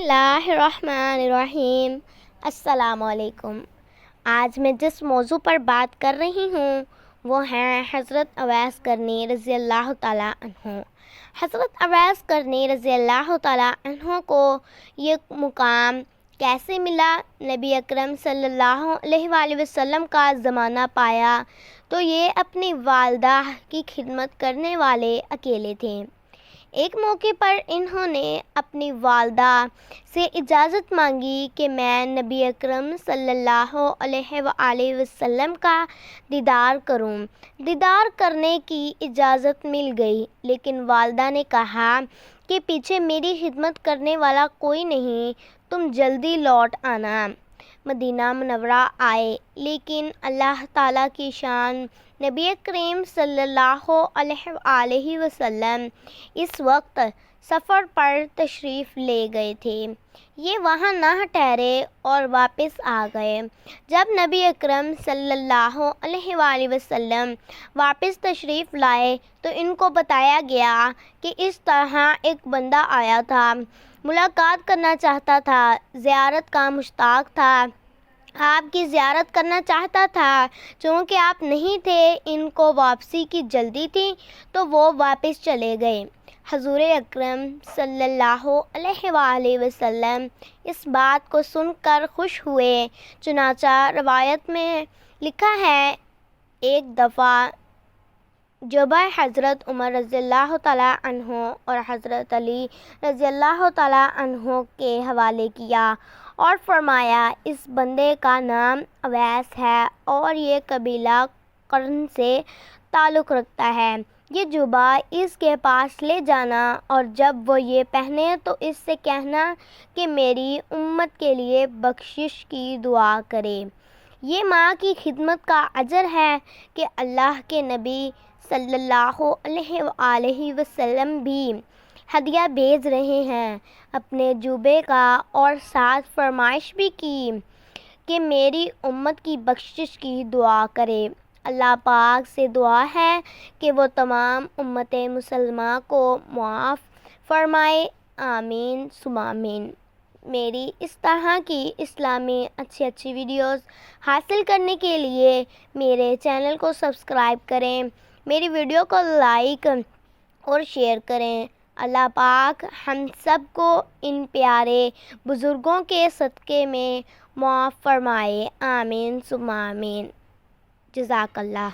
اللہ الرحمن الرحیم۔ السلام علیکم۔ آج میں جس موضوع پر بات کر رہی ہوں وہ ہیں حضرت اویس کرنی رضی اللہ تعالیٰ عنہ۔ حضرت اویس کرنی رضی اللہ تعالیٰ عنہ کو یہ مقام کیسے ملا؟ نبی اکرم صلی اللہ علیہ وآلہ وسلم کا زمانہ پایا تو یہ اپنی والدہ کی خدمت کرنے والے اکیلے تھے۔ ایک موقع پر انہوں نے اپنی والدہ سے اجازت مانگی کہ میں نبی اکرم صلی اللہ علیہ وآلہ وسلم کا دیدار کروں۔ دیدار کرنے کی اجازت مل گئی، لیکن والدہ نے کہا کہ پیچھے میری خدمت کرنے والا کوئی نہیں، تم جلدی لوٹ آنا۔ مدینہ منورہ آئے، لیکن اللہ تعالیٰ کی شان، نبی کریم صلی اللہ علیہ وآلہ وسلم اس وقت سفر پر تشریف لے گئے تھے۔ یہ وہاں نہ ٹھہرے اور واپس آ گئے۔ جب نبی اکرم صلی اللہ علیہ وآلہ وسلم واپس تشریف لائے تو ان کو بتایا گیا کہ اس طرح ایک بندہ آیا تھا، ملاقات کرنا چاہتا تھا، زیارت کا مشتاق تھا، آپ کی زیارت کرنا چاہتا تھا۔ چونکہ آپ نہیں تھے، ان کو واپسی کی جلدی تھی تو وہ واپس چلے گئے۔ حضور اکرم صلی اللہ علیہ وآلہ وسلم اس بات کو سن کر خوش ہوئے۔ چنانچہ روایت میں لکھا ہے، ایک دفعہ جبہ حضرت عمر رضی اللہ تعالیٰ عنہ اور حضرت علی رضی اللہ تعالیٰ عنہ کے حوالے کیا اور فرمایا، اس بندے کا نام اویس ہے اور یہ قبیلہ قرن سے تعلق رکھتا ہے۔ یہ جبہ اس کے پاس لے جانا اور جب وہ یہ پہنے تو اس سے کہنا کہ میری امت کے لیے بخشش کی دعا کرے۔ یہ ماں کی خدمت کا اجر ہے کہ اللہ کے نبی صلی اللہ علیہ وآلہ وسلم بھی ہدیہ بھیج رہے ہیں اپنے جوبے کا، اور ساتھ فرمائش بھی کی کہ میری امت کی بخشش کی دعا کرے۔ اللہ پاک سے دعا ہے کہ وہ تمام امت مسلمہ کو معاف فرمائے، آمین ثم آمین۔ میری اس طرح کی اسلامی اچھی ویڈیوز حاصل کرنے کے لیے میرے چینل کو سبسکرائب کریں، میری ویڈیو کو لائک اور شیئر کریں۔ اللہ پاک ہم سب کو ان پیارے بزرگوں کے صدقے میں معاف فرمائے، آمین ثم آمین۔ جزاک اللہ۔